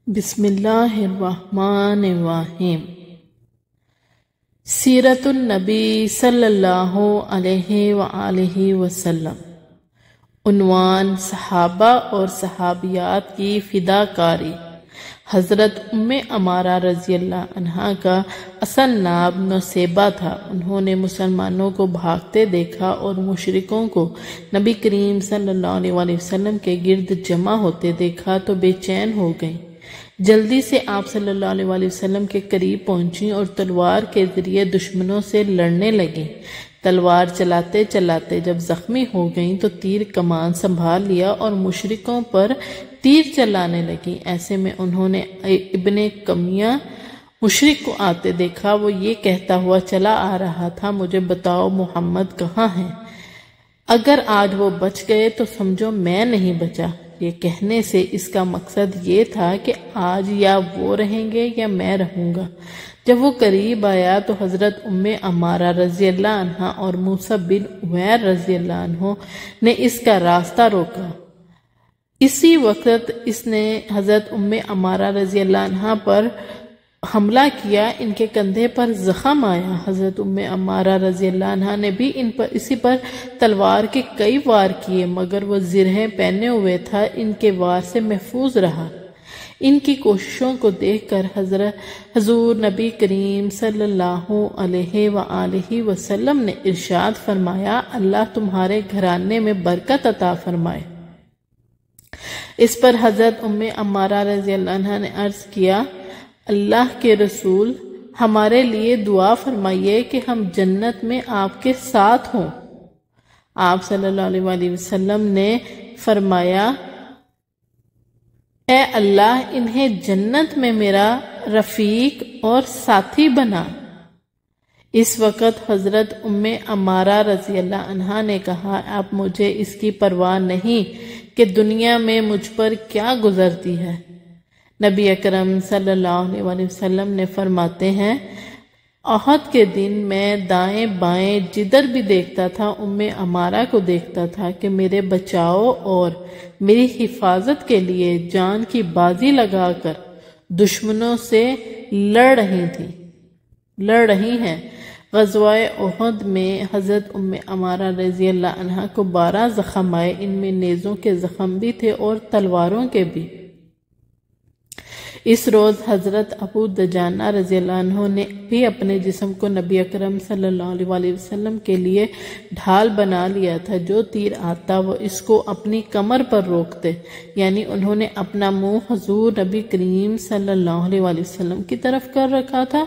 بسم اللہ الرحمن الرحیم۔ سیرت النبی صلی اللہ علیہ وآلہ وسلم۔ عنوان: صحابہ اور صحابیات کی فداکاری۔ حضرت ام عمارہ رضی اللہ عنہا کا اصل نام نصیبہ تھا۔ انہوں نے مسلمانوں کو بھاگتے دیکھا اور مشرکوں کو نبی کریم صلی اللہ علیہ وسلم کے گرد جمع ہوتے دیکھا تو بے چین ہو گئیں۔ جلدی سے آپ صلی اللہ علیہ وسلم کے قریب پہنچیں اور تلوار کے ذریعے دشمنوں سے لڑنے لگیں۔ تلوار چلاتے چلاتے جب زخمی ہو گئیں تو تیر کمان سنبھال لیا اور مشرکوں پر تیر چلانے لگیں۔ ایسے میں انہوں نے ابن کمیہ مشرک کو آتے دیکھا۔ وہ یہ کہتا ہوا چلا آ رہا تھا، مجھے بتاؤ محمد کہاں ہیں؟ اگر آج وہ بچ گئے تو سمجھو میں نہیں بچا۔ یہ کہنے سے اس کا مقصد یہ تھا کہ آج یا وہ رہیں گے یا میں رہوں گا۔ جب وہ قریب آیا تو حضرت ام عمارہ رضی اللہ عنہا اور موسیٰ بن عمیر رضی اللہ عنہ نے اس کا راستہ روکا۔ اسی وقت اس نے حضرت ام عمارہ رضی اللہ عنہا پر حملہ کیا۔ ان کے کندھے پر زخم آیا۔ حضرت ام عمارہ رضی اللہ عنہا نے بھی اسی پر تلوار کے کئی وار کیے، مگر وہ زرہیں پہنے ہوئے تھا، ان کے وار سے محفوظ رہا۔ ان کی کوششوں کو دیکھ کر حضور نبی کریم صلی اللہ علیہ وآلہ وسلم نے ارشاد فرمایا، اللہ تمہارے گھرانے میں برکت عطا فرمائے۔ اس پر حضرت ام عمارہ رضی اللہ عنہا نے عرض کیا، اللہ کے رسول، ہمارے لیے دعا فرمائیے کہ ہم جنت میں آپ کے ساتھ ہوں۔ آپ صلی اللہ علیہ وسلم نے فرمایا، اے اللہ انہیں جنت میں میرا رفیق اور ساتھی بنا۔ اس وقت حضرت ام عمارہ رضی اللہ عنہا نے کہا، اب مجھے اس کی پرواہ نہیں کہ دنیا میں مجھ پر کیا گزرتی ہے۔ نبی اکرم صلی اللہ علیہ وسلم نے فرماتے ہیں، احد کے دن میں دائیں بائیں جدھر بھی دیکھتا تھا ام عمارہ کو دیکھتا تھا کہ میرے بچاؤ اور میری حفاظت کے لیے جان کی بازی لگا کر دشمنوں سے لڑ رہی ہیں۔ غزوہ احد میں حضرت ام عمارہ رضی اللہ عنہا کو 12 زخم آئے، ان میں نیزوں کے زخم بھی تھے اور تلواروں کے بھی۔ اس روز حضرت ابو دجانہ رضی اللہ عنہ نے بھی اپنے جسم کو نبی اکرم صلی اللہ علیہ وسلم کے لیے ڈھال بنا لیا تھا۔ جو تیر آتا وہ اس کو اپنی کمر پر روکتے، یعنی انہوں نے اپنا منہ حضور نبی کریم صلی اللہ علیہ وسلم کی طرف کر رکھا تھا۔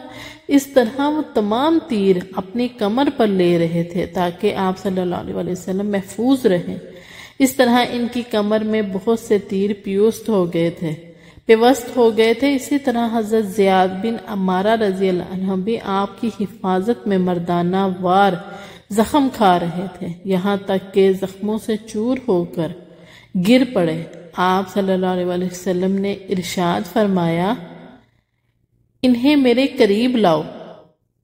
اس طرح وہ تمام تیر اپنی کمر پر لے رہے تھے تاکہ آپ صلی اللہ علیہ وسلم محفوظ رہیں۔ اس طرح ان کی کمر میں بہت سے تیر پیوست ہو گئے تھے۔ اسی طرح حضرت زیاد بن عمارہ رضی اللہ عنہ بھی آپ کی حفاظت میں مردانہ وار زخم کھا رہے تھے، یہاں تک کہ زخموں سے چور ہو کر گر پڑے۔ آپ صلی اللہ علیہ وسلم نے ارشاد فرمایا، انہیں میرے قریب لاؤ۔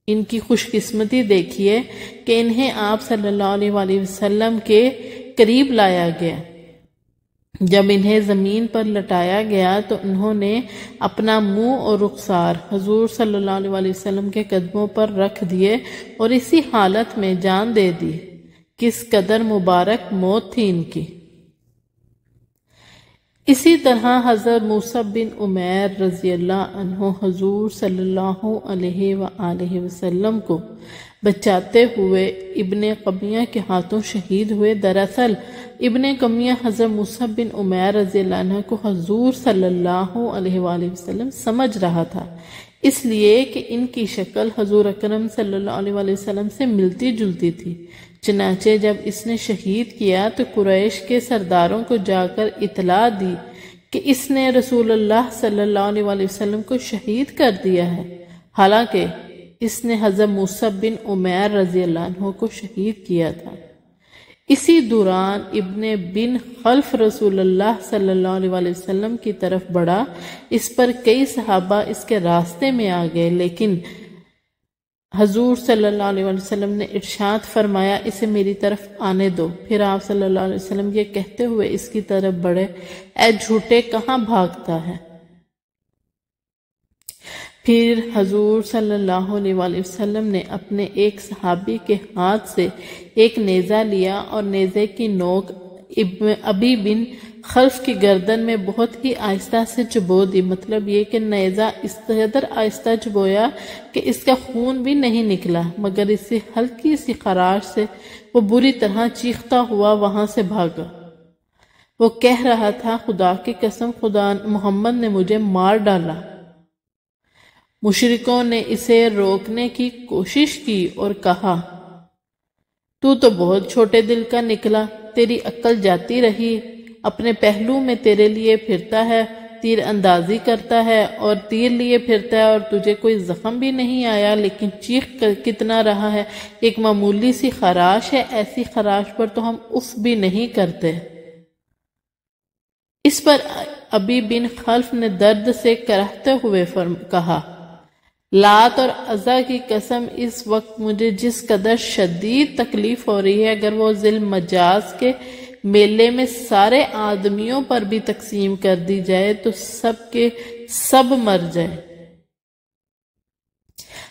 ان کی خوش قسمتی دیکھیے کہ انہیں آپ صلی اللہ علیہ وسلم کے قریب لایا گیا۔ جب انہیں زمین پر لٹایا گیا تو انہوں نے اپنا منہ اور رخسار حضور صلی اللہ علیہ وسلم کے قدموں پر رکھ دیے اور اسی حالت میں جان دے دی۔ کس قدر مبارک موت تھی ان کی۔ اسی طرح حضرت موسیٰ بن عمیر رضی اللہ عنہ حضور صلی اللہ علیہ وآلہ وسلم کو بچاتے ہوئے ابن کمیہ کے ہاتھوں شہید ہوئے۔ دراصل ابن کمیہ حضرت موسیٰ بن عمیر رضی اللہ عنہ کو حضور صلی اللہ علیہ وآلہ وسلم سمجھ رہا تھا، اس لیے کہ ان کی شکل حضور اکرم صلی اللہ علیہ وسلم سے ملتی جلتی تھی۔ چنانچہ جب اس نے شہید کیا تو قریش کے سرداروں کو جا کر اطلاع دی کہ اس نے رسول اللہ صلی اللہ علیہ وسلم کو شہید کر دیا ہے، حالانکہ اس نے حضرت موسیٰ بن عمیر رضی اللہ عنہ کو شہید کیا تھا۔ اسی دوران ابن بن خلف رسول اللہ صلی اللہ علیہ وسلم کی طرف بڑھا۔ اس پر کئی صحابہ اس کے راستے میں آ گئے، لیکن حضور صلی اللہ علیہ وسلم نے ارشاد فرمایا، اسے میری طرف آنے دو۔ پھر آپ صلی اللہ علیہ وسلم یہ کہتے ہوئے اس کی طرف بڑھے، اے جھوٹے کہاں بھاگتا ہے؟ پھر حضور صلی اللہ علیہ وآلہ وسلم نے اپنے ایک صحابی کے ہاتھ سے ایک نیزہ لیا اور نیزے کی نوک ابی بن خلف کی گردن میں بہت ہی آہستہ سے چبو دی۔ مطلب یہ کہ نیزہ اس قدر آہستہ چبویا کہ اس کا خون بھی نہیں نکلا، مگر اسی ہلکی سی خراش سے وہ بری طرح چیختا ہوا وہاں سے بھاگا۔ وہ کہہ رہا تھا، خدا کی قسم، خدا محمد نے مجھے مار ڈالا۔ مشرکوں نے اسے روکنے کی کوشش کی اور کہا، تو بہت چھوٹے دل کا نکلا، تیری عقل جاتی رہی، اپنے پہلو میں تیرے لیے پھرتا ہے، تیر اندازی کرتا ہے اور تیر لیے پھرتا ہے، اور تجھے کوئی زخم بھی نہیں آیا، لیکن چیخ کتنا رہا ہے، ایک معمولی سی خراش ہے، ایسی خراش پر تو ہم اف بھی نہیں کرتے۔ اس پر ابی بن خلف نے درد سے کرہتے ہوئے کہا، لات اور عزا کی قسم، اس وقت مجھے جس قدر شدید تکلیف ہو رہی ہے، اگر وہ ذی المجاز کے میلے میں سارے آدمیوں پر بھی تقسیم کر دی جائے تو سب کے سب مر جائے۔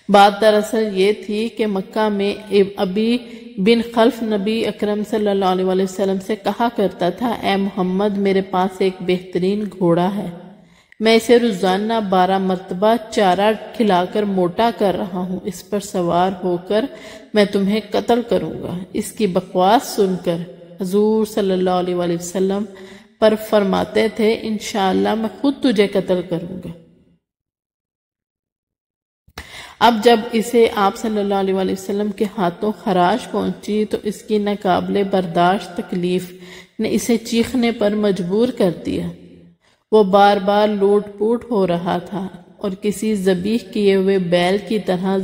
بات دراصل یہ تھی کہ مکہ میں ابی بن خلف نبی اکرم صلی اللہ علیہ وآلہ وسلم سے کہا کرتا تھا، اے محمد، میرے پاس ایک بہترین گھوڑا ہے، میں اسے روزانہ 12 مرتبہ چارہ کھلا کر موٹا کر رہا ہوں، اس پر سوار ہو کر میں تمہیں قتل کروں گا۔ اس کی بکواس سن کر حضور صلی اللہ علیہ وآلہ وسلم پر فرماتے تھے، انشاءاللہ میں خود تجھے قتل کروں گا۔ اب جب اسے آپ صلی اللہ علیہ وآلہ وسلم کے ہاتھوں خراش پہنچی تو اس کی ناقابل برداشت تکلیف نے اسے چیخنے پر مجبور کر دیا۔ وہ بار بار لوٹ پوٹ ہو رہا تھا اور کسی ذبیح کیے ہوئے بیل کی طرح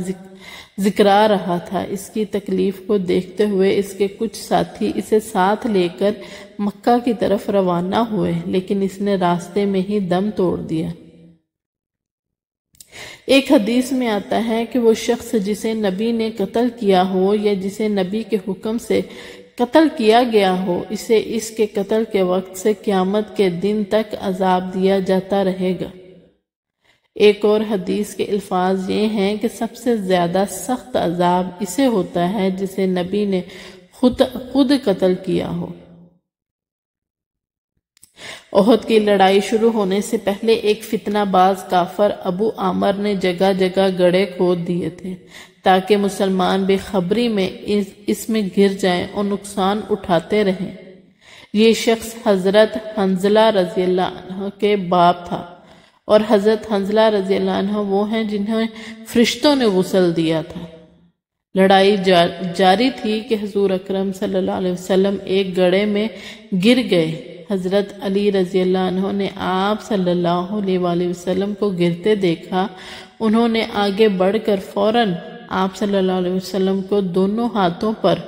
ذکرا رہا تھا۔ اس کی تکلیف کو دیکھتے ہوئے اس کے کچھ ساتھی اسے ساتھ لے کر مکہ کی طرف روانہ ہوئے، لیکن اس نے راستے میں ہی دم توڑ دیا۔ ایک حدیث میں آتا ہے کہ وہ شخص جسے نبی نے قتل کیا ہو یا جسے نبی کے حکم سے قتل کیا گیا ہو، اسے اس کے قتل کے وقت سے قیامت کے دن تک عذاب دیا جاتا رہے گا۔ ایک اور حدیث کے الفاظ یہ ہیں کہ سب سے زیادہ سخت عذاب اسے ہوتا ہے جسے نبی نے خود قتل کیا ہو۔ احد کی لڑائی شروع ہونے سے پہلے ایک فتنہ باز کافر ابو عامر نے جگہ جگہ گڑھے کھود دیے تھے تاکہ مسلمان بے خبری میں اس میں گر جائیں اور نقصان اٹھاتے رہیں۔ یہ شخص حضرت حنظلہ رضی اللہ عنہ کے باپ تھا، اور حضرت حنظلہ رضی اللہ عنہ وہ ہیں جنہیں فرشتوں نے غسل دیا تھا۔ لڑائی جاری تھی کہ حضور اکرم صلی اللہ علیہ وسلم ایک گڑھے میں گر گئے۔ حضرت علی رضی اللہ عنہ نے آپ صلی اللہ علیہ وآلہ وسلم کو گرتے دیکھا۔ انہوں نے آگے بڑھ کر فوراً آپ صلی اللہ علیہ وسلم کو دونوں ہاتھوں پر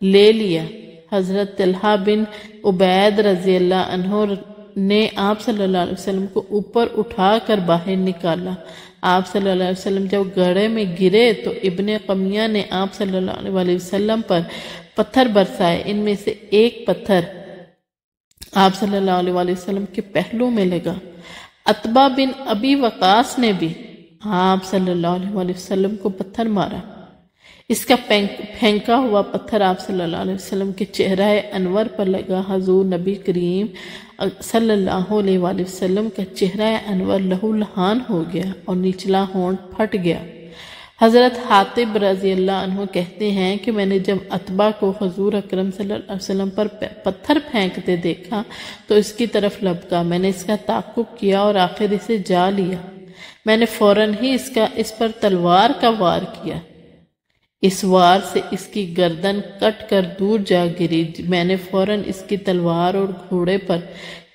لے لیا۔ حضرت طلحہ بن عبید رضی اللہ عنہ نے آپ صلی اللہ علیہ وسلم کو اوپر اٹھا کر باہر نکالا۔ آپ صلی اللہ علیہ وسلم جب گڑھے میں گرے تو ابن قمیہ نے آپ صلی اللہ علیہ وآلہ وسلم پر پتھر برسائے۔ ان میں سے ایک پتھر آپ صلی اللہ علیہ وآلہ وسلم کے پہلو میں لگا۔ عتبہ بن ابی وقاص نے بھی آپ صلی اللہ علیہ وآلہ وسلم کو پتھر مارا۔ اس کا پھینکا ہوا پتھر آپ صلی اللہ علیہ وسلم کے چہرہ انور پر لگا۔ حضور نبی کریم صلی اللہ علیہ وآلہ وسلم کا چہرہ انور لہو لہان ہو گیا اور نچلا ہونٹ پھٹ گیا۔ حضرت حاتب رضی اللہ عنہ کہتے ہیں کہ میں نے جب عتبہ کو حضور اکرم صلی اللہ علیہ وسلم پر پتھر پھینکتے دیکھا تو اس کی طرف لپکا۔ میں نے اس کا تعقب کیا اور آخر اسے جا لیا۔ میں نے فوراً ہی اس پر تلوار کا وار کیا۔ اس وار سے اس کی گردن کٹ کر دور جا گری۔ میں نے فوراً اس کی تلوار اور گھوڑے پر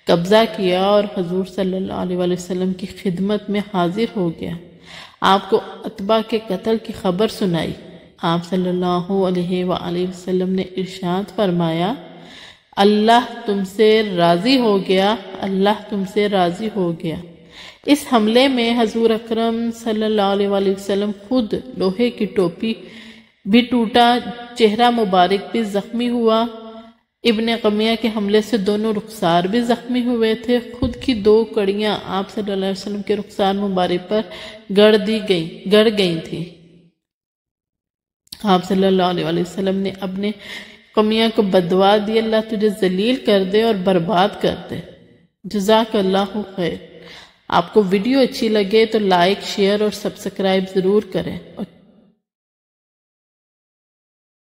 قبضہ کیا اور حضور صلی اللہ علیہ وآلہ وسلم کی خدمت میں حاضر ہو گیا۔ آپ کو عتبہ کے قتل کی خبر سنائی۔ آپ صلی اللہ علیہ وآلہ وسلم نے ارشاد فرمایا، اللہ تم سے راضی ہو گیا، اللہ تم سے راضی ہو گیا۔ اس حملے میں حضور اکرم صلی اللہ علیہ وآلہ وسلم خود لوہے کی ٹوپی بھی ٹوٹا، چہرہ مبارک بھی زخمی ہوا۔ ابن قمیہ کے حملے سے دونوں رخسار بھی زخمی ہوئے تھے۔ خود کی 2 کڑیاں آپ صلی اللہ علیہ وسلم کے رخسار مبارک پر گڑ گئی تھی۔ آپ صلی اللہ علیہ وسلم نے اپنے قمیہ کو بددعا دی، اللہ تجھے ذلیل کر دے اور برباد کر دے۔ جزاک اللہ خیر۔ آپ کو ویڈیو اچھی لگے تو لائک، شیئر اور سبسکرائب ضرور کریں اور